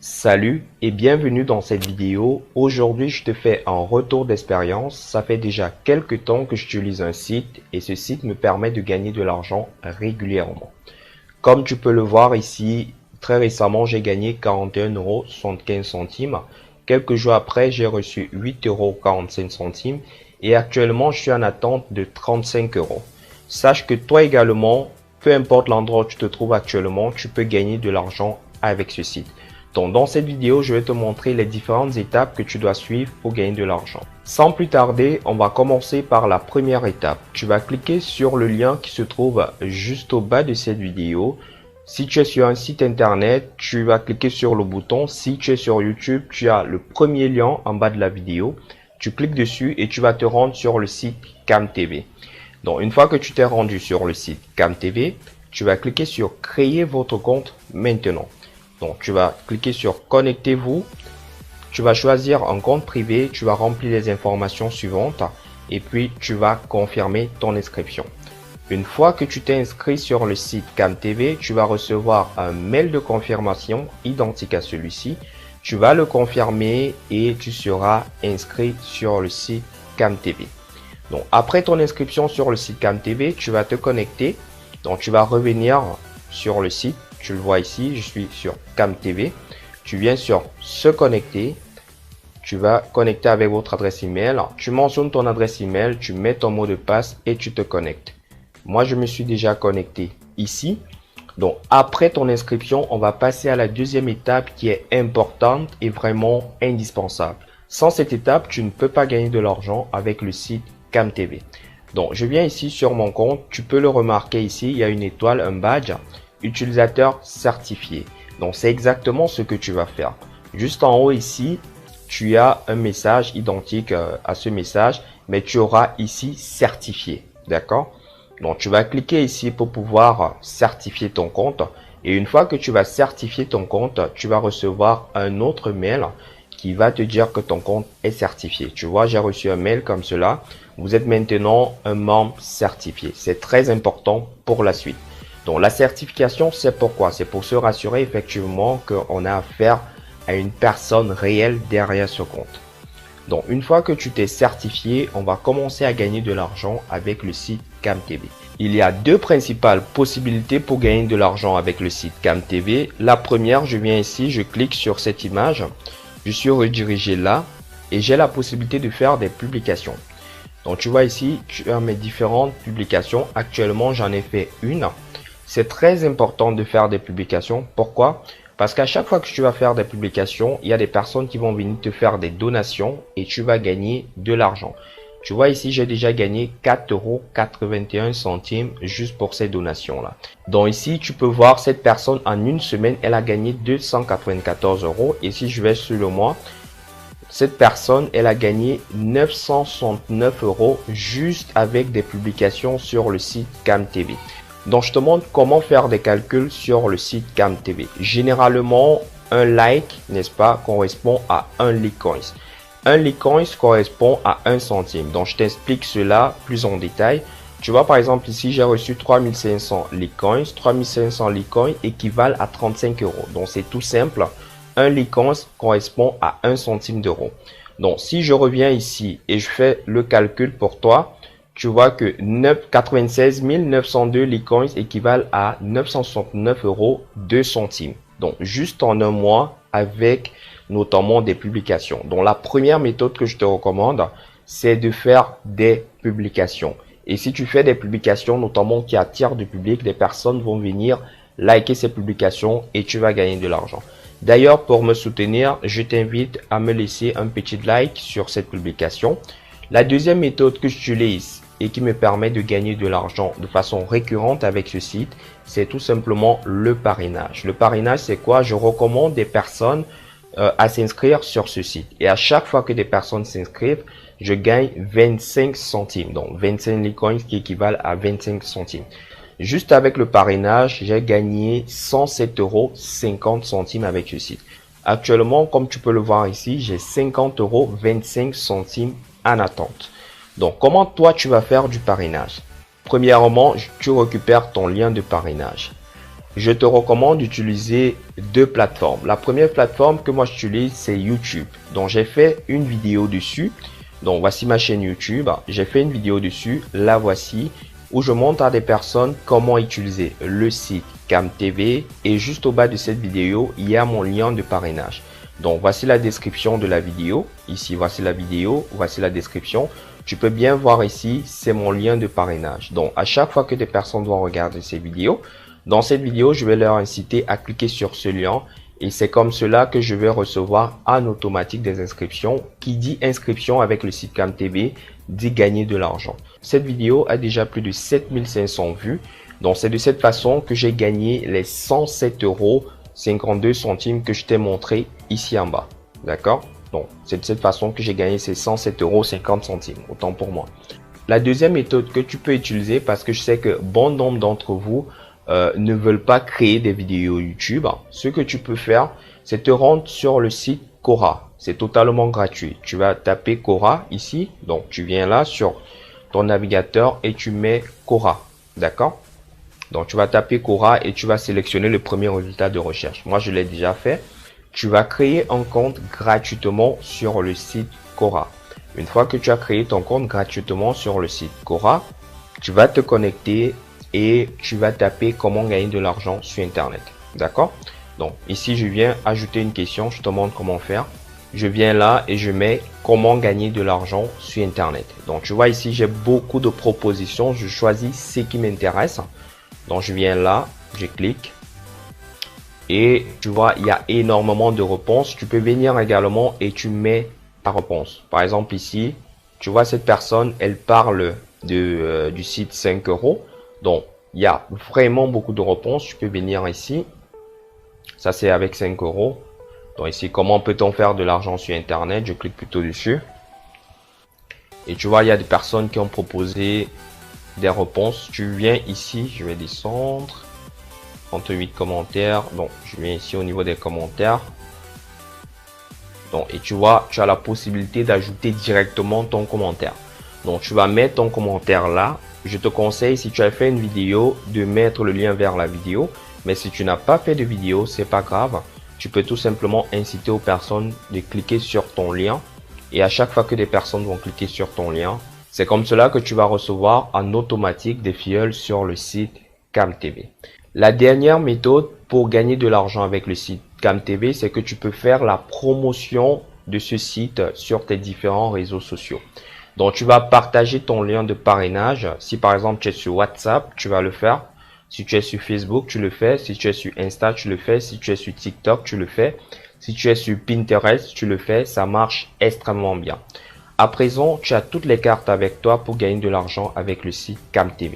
Salut et bienvenue dans cette vidéo. Aujourd'hui, je te fais un retour d'expérience. Ça fait déjà quelques temps que j'utilise un site et ce site me permet de gagner de l'argent régulièrement. Comme tu peux le voir ici, très récemment, j'ai gagné 41,75 €. Quelques jours après, j'ai reçu 8,45 € et actuellement, je suis en attente de 35 €. Sache que toi également, peu importe l'endroit où tu te trouves actuellement, tu peux gagner de l'argent avec ce site. Donc, dans cette vidéo, je vais te montrer les différentes étapes que tu dois suivre pour gagner de l'argent. Sans plus tarder, on va commencer par la première étape. Tu vas cliquer sur le lien qui se trouve juste au bas de cette vidéo. Si tu es sur un site internet, tu vas cliquer sur le bouton. Si tu es sur YouTube, tu as le premier lien en bas de la vidéo. Tu cliques dessus et tu vas te rendre sur le site CamTV. Donc, une fois que tu t'es rendu sur le site CamTV, tu vas cliquer sur créer votre compte maintenant. Donc, tu vas cliquer sur connectez-vous. Tu vas choisir un compte privé. Tu vas remplir les informations suivantes et puis tu vas confirmer ton inscription. Une fois que tu t'es inscrit sur le site CamTV, tu vas recevoir un mail de confirmation identique à celui-ci. Tu vas le confirmer et tu seras inscrit sur le site CamTV. Donc, après ton inscription sur le site CamTV, tu vas te connecter. Donc, tu vas revenir sur le site. Tu le vois ici, je suis sur CamTV. Tu viens sur se connecter. Tu vas connecter avec votre adresse email. Tu mentionnes ton adresse email, tu mets ton mot de passe et tu te connectes. Moi, je me suis déjà connecté ici. Donc, après ton inscription, on va passer à la deuxième étape qui est importante et vraiment indispensable. Sans cette étape, tu ne peux pas gagner de l'argent avec le site CamTV. Donc, je viens ici sur mon compte. Tu peux le remarquer ici, il y a une étoile, un badge, utilisateur certifié. Donc, c'est exactement ce que tu vas faire. Juste en haut ici, tu as un message identique à ce message, mais tu auras ici certifié. D'accord? Donc, tu vas cliquer ici pour pouvoir certifier ton compte. Et une fois que tu vas certifier ton compte, tu vas recevoir un autre mail qui va te dire que ton compte est certifié. Tu vois, j'ai reçu un mail comme cela. Vous êtes maintenant un membre certifié. C'est très important pour la suite. Donc, la certification, c'est pourquoi? C'est pour se rassurer effectivement qu'on a affaire à une personne réelle derrière ce compte. Donc, une fois que tu t'es certifié, on va commencer à gagner de l'argent avec le site CamTV. Il y a deux principales possibilités pour gagner de l'argent avec le site CamTV. La première, je viens ici, je clique sur cette image. Je suis redirigé là et j'ai la possibilité de faire des publications. Donc, tu vois ici, tu as mes différentes publications. Actuellement, j'en ai fait une. C'est très important de faire des publications. Pourquoi? Parce qu'à chaque fois que tu vas faire des publications, il y a des personnes qui vont venir te faire des donations et tu vas gagner de l'argent. Tu vois ici, j'ai déjà gagné 4,81 € juste pour ces donations-là. Donc ici, tu peux voir cette personne en une semaine, elle a gagné 294 €. Et si je vais sur le mois, cette personne, elle a gagné 969 € juste avec des publications sur le site CamTV. Donc, je te montre comment faire des calculs sur le site CamTV. Généralement, un like, n'est-ce pas, correspond à un Litecoin. Un Litecoin correspond à 1 centime. Donc, je t'explique cela plus en détail. Tu vois, par exemple, ici, j'ai reçu 3500 Litecoins. 3500 Litecoins équivalent à 35 €. Donc, c'est tout simple. Un Litecoin correspond à 1 centime d'euro. Donc, si je reviens ici et je fais le calcul pour toi, tu vois que 96 902 Litecoins équivalent à 969 € 2 centimes. Donc, juste en un mois avec notamment des publications. Donc, la première méthode que je te recommande, c'est de faire des publications. Et si tu fais des publications, notamment qui attirent du public, des personnes vont venir liker ces publications et tu vas gagner de l'argent. D'ailleurs, pour me soutenir, je t'invite à me laisser un petit like sur cette publication. La deuxième méthode que j'utilise et qui me permet de gagner de l'argent de façon récurrente avec ce site, c'est tout simplement le parrainage. Le parrainage, c'est quoi? Je recommande des personnes à s'inscrire sur ce site. Et à chaque fois que des personnes s'inscrivent, je gagne 25 centimes. Donc, 25 Litecoins qui équivalent à 25 centimes. Juste avec le parrainage, j'ai gagné 107,50 € avec ce site. Actuellement, comme tu peux le voir ici, j'ai 50,25 € en attente. Donc, comment toi, tu vas faire du parrainage? Premièrement, tu récupères ton lien de parrainage. Je te recommande d'utiliser deux plateformes. La première plateforme que moi j'utilise, c'est YouTube. Donc j'ai fait une vidéo dessus. Donc voici ma chaîne YouTube. J'ai fait une vidéo dessus. La voici, où je montre à des personnes comment utiliser le site CamTV. Et juste au bas de cette vidéo, il y a mon lien de parrainage. Donc voici la description de la vidéo. Ici, voici la vidéo. Voici la description. Tu peux bien voir ici, c'est mon lien de parrainage. Donc à chaque fois que des personnes vont regarder ces vidéos, dans cette vidéo, je vais leur inciter à cliquer sur ce lien et c'est comme cela que je vais recevoir en automatique des inscriptions. Qui dit inscription avec le site CamTV dit gagner de l'argent. Cette vidéo a déjà plus de 7500 vues. Donc c'est de cette façon que j'ai gagné les 107,52 € que je t'ai montré ici en bas. D'accord? Donc c'est de cette façon que j'ai gagné ces 107,50 €. Autant pour moi. La deuxième méthode que tu peux utiliser, parce que je sais que bon nombre d'entre vous ne veulent pas créer des vidéos YouTube, ce que tu peux faire, c'est te rendre sur le site Quora. C'est totalement gratuit. Tu vas taper Quora ici. Donc, tu viens là sur ton navigateur et tu mets Quora. D'accord? Donc, tu vas taper Quora et tu vas sélectionner le premier résultat de recherche. Moi, je l'ai déjà fait. Tu vas créer un compte gratuitement sur le site Quora. Une fois que tu as créé ton compte gratuitement sur le site Quora, tu vas te connecter et tu vas taper comment gagner de l'argent sur Internet. D'accord? Donc, ici, je viens ajouter une question. Je te montre comment faire. Je viens là et je mets comment gagner de l'argent sur Internet. Donc, tu vois ici, j'ai beaucoup de propositions. Je choisis ce qui m'intéresse. Donc, je viens là, je clique. Et tu vois, il y a énormément de réponses. Tu peux venir également et tu mets ta réponse. Par exemple, ici, tu vois, cette personne, elle parle du site 5 €. Donc, il y a vraiment beaucoup de réponses. Tu peux venir ici. Ça, c'est avec 5 €. Donc, ici, comment peut-on faire de l'argent sur Internet? Je clique plutôt dessus. Et tu vois, il y a des personnes qui ont proposé des réponses. Tu viens ici. Je vais descendre. 38 commentaires. Donc, je viens ici au niveau des commentaires. Donc, et tu vois, tu as la possibilité d'ajouter directement ton commentaire. Donc, tu vas mettre ton commentaire là. Je te conseille, si tu as fait une vidéo, de mettre le lien vers la vidéo. Mais si tu n'as pas fait de vidéo, c'est pas grave. Tu peux tout simplement inciter aux personnes de cliquer sur ton lien. Et à chaque fois que des personnes vont cliquer sur ton lien, c'est comme cela que tu vas recevoir en automatique des filleuls sur le site CamTV. La dernière méthode pour gagner de l'argent avec le site CamTV, c'est que tu peux faire la promotion de ce site sur tes différents réseaux sociaux. Donc, tu vas partager ton lien de parrainage. Si par exemple, tu es sur WhatsApp, tu vas le faire. Si tu es sur Facebook, tu le fais. Si tu es sur Insta, tu le fais. Si tu es sur TikTok, tu le fais. Si tu es sur Pinterest, tu le fais. Ça marche extrêmement bien. À présent, tu as toutes les cartes avec toi pour gagner de l'argent avec le site CamTV.